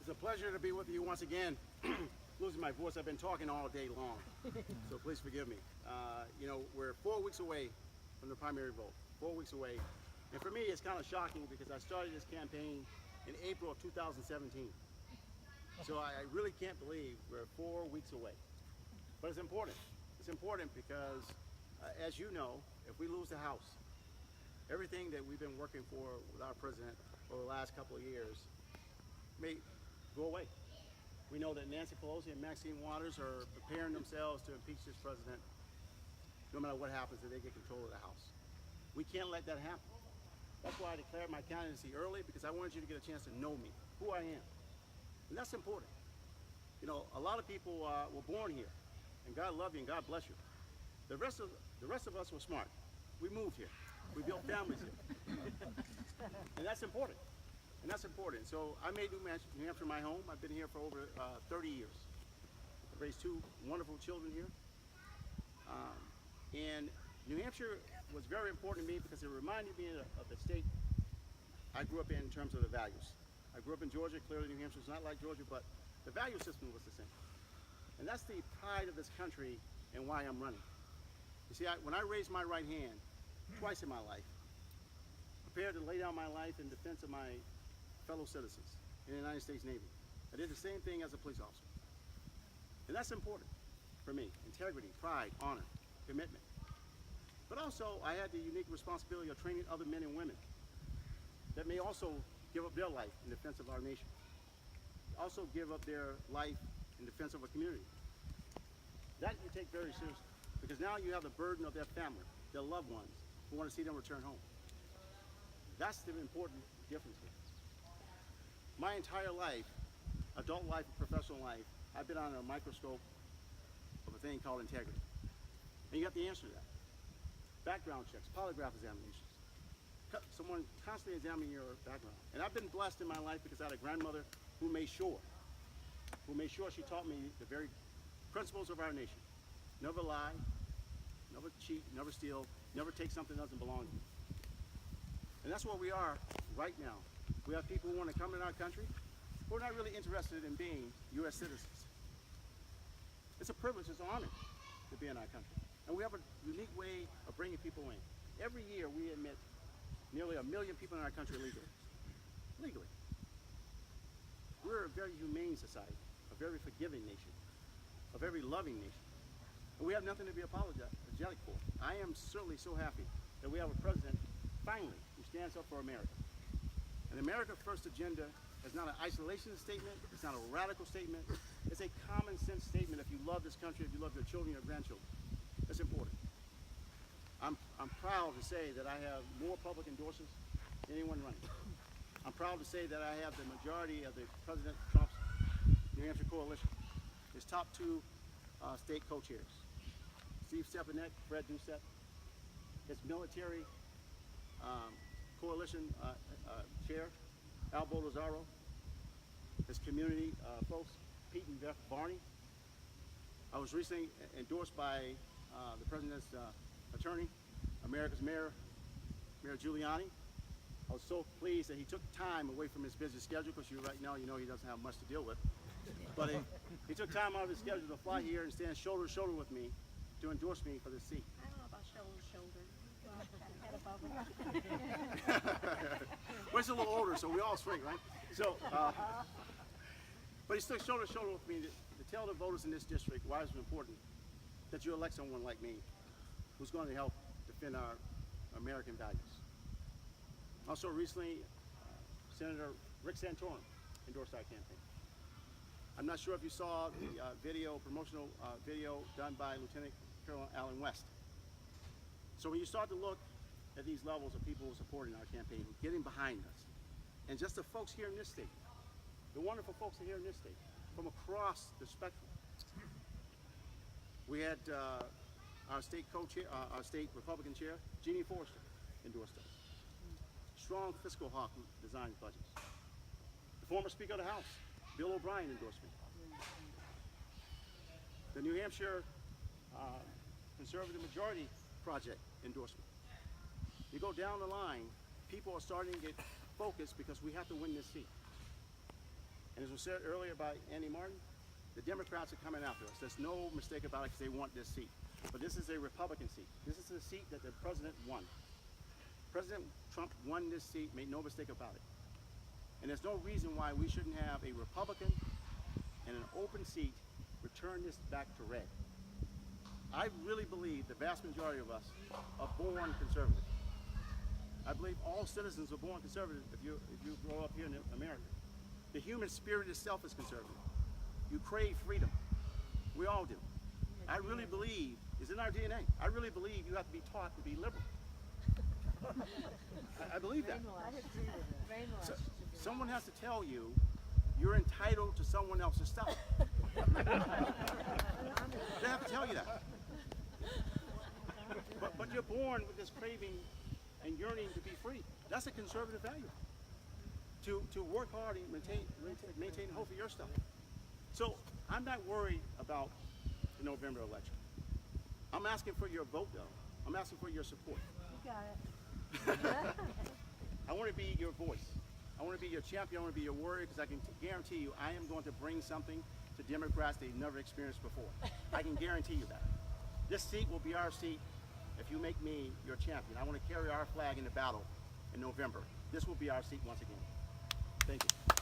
It's a pleasure to be with you once again. Losing my voice, I've been talking all day long, so please forgive me. We're 4 weeks away from the primary vote, 4 weeks away. And for me, it's kind of shocking because I started this campaign in April of 2017. So I really can't believe we're 4 weeks away. But it's important. It's important because, as you know, if we lose the House, everything that we've been working for with our president over the last couple of years may go away. We know that Nancy Pelosi and Maxine Waters are preparing themselves to impeach this president no matter what happens if they get control of the House. We can't let that happen. That's why I declared my candidacy early, because I wanted you to get a chance to know me, who I am. And that's important. You know, a lot of people were born here, and God love you and God bless you. The rest of us were smart. We moved here. We built families here. And that's important. And that's important. So I made New Hampshire my home. I've been here for over 30 years. I've raised two wonderful children here. And New Hampshire was very important to me because it reminded me of the state I grew up in terms of the values. I grew up in Georgia. Clearly New Hampshire is not like Georgia, but the value system was the same. And that's the pride of this country and why I'm running. You see, when I raised my right hand twice in my life, prepared to lay down my life in defense of my fellow citizens in the United States Navy, I did the same thing as a police officer. And that's important for me. Integrity, pride, honor, commitment. But also, I had the unique responsibility of training other men and women that may also give up their life in defense of our nation. Also give up their life in defense of a community. That you take very seriously, because now you have the burden of their family, their loved ones, who want to see them return home. That's the important difference here. My entire life, adult life and professional life, I've been under a microscope of a thing called integrity. And you have the answer to that. Background checks, polygraph examinations. Someone constantly examining your background. And I've been blessed in my life because I had a grandmother who made sure she taught me the very principles of our nation. Never lie, never cheat, never steal, never take something that doesn't belong to you. And that's where we are right now. We have people who want to come in our country who are not really interested in being U.S. citizens. It's a privilege, it's an honor to be in our country. And we have a unique way of bringing people in. Every year we admit nearly 1 million people in our country legally. We're a very humane society, a very forgiving nation, a very loving nation. And we have nothing to be apologetic for. I am certainly so happy that we have a president, finally, who stands up for America. An America First agenda is not an isolationist statement, it's not a radical statement, it's a common sense statement. If you love this country, if you love your children, your grandchildren, it's important. I'm proud to say that I have more public endorsements than anyone running. I'm proud to say that I have the majority of the President Trump's New Hampshire coalition, his top two state co-chairs, Steve Stepanek, Fred Doucette, his military coalition chair, Al Bolazaro, his community folks, Pete and Beth Barney. I was recently endorsed by the President's attorney, America's Mayor Giuliani. I was so pleased that he took time away from his busy schedule, because right now, you know, he doesn't have much to deal with. But he took time out of his schedule to fly here and stand shoulder to shoulder with me to endorse me for this seat. I don't know about shoulder to shoulder. Head above it. Well, he's a little older, so we all swing, right? So, but he stood shoulder to shoulder with me to tell the voters in this district why it's important that you elect someone like me who's going to help defend our American values. Also recently, Senator Rick Santorum endorsed our campaign. I'm not sure if you saw the promotional video done by Lieutenant Colonel Allen West. So when you start to look at these levels of people who are supporting our campaign, getting behind us, and just the folks here in this state, the wonderful folks here in this state, from across the spectrum. We had our state co-chair, our state Republican chair, Jeannie Forrester, endorsed us. Strong fiscal hawk who designs budgets. The former Speaker of the House, Bill O'Brien, endorsed me. The New Hampshire Conservative Majority Project endorsement. You go down the line, people are starting to get focused because we have to win this seat. And as was said earlier by Andy Martin, the Democrats are coming after us. There's no mistake about it because they want this seat. But this is a Republican seat. This is a seat that the president won. President Trump won this seat, made no mistake about it. And there's no reason why we shouldn't have a Republican and an open seat return this back to red. I really believe the vast majority of us are born conservative. I believe all citizens are born conservative if you grow up here in America. The human spirit itself is conservative. You crave freedom. We all do. I really believe, it's in our DNA. I really believe you have to be taught to be liberal. I believe that. So, someone has to tell you you're entitled to someone else's stuff. They have to tell you that. But you're born with this craving and yearning to be free. That's a conservative value. To work hard and maintain hope for your stuff. So I'm not worried about the November election. I'm asking for your vote, though. I'm asking for your support. You got it. I want to be your voice. I want to be your champion. I want to be your warrior because I can guarantee you I am going to bring something to Democrats they've never experienced before. I can guarantee you that. This seat will be our seat if you make me your champion. I want to carry our flag into battle in November. This will be our seat once again. Thank you.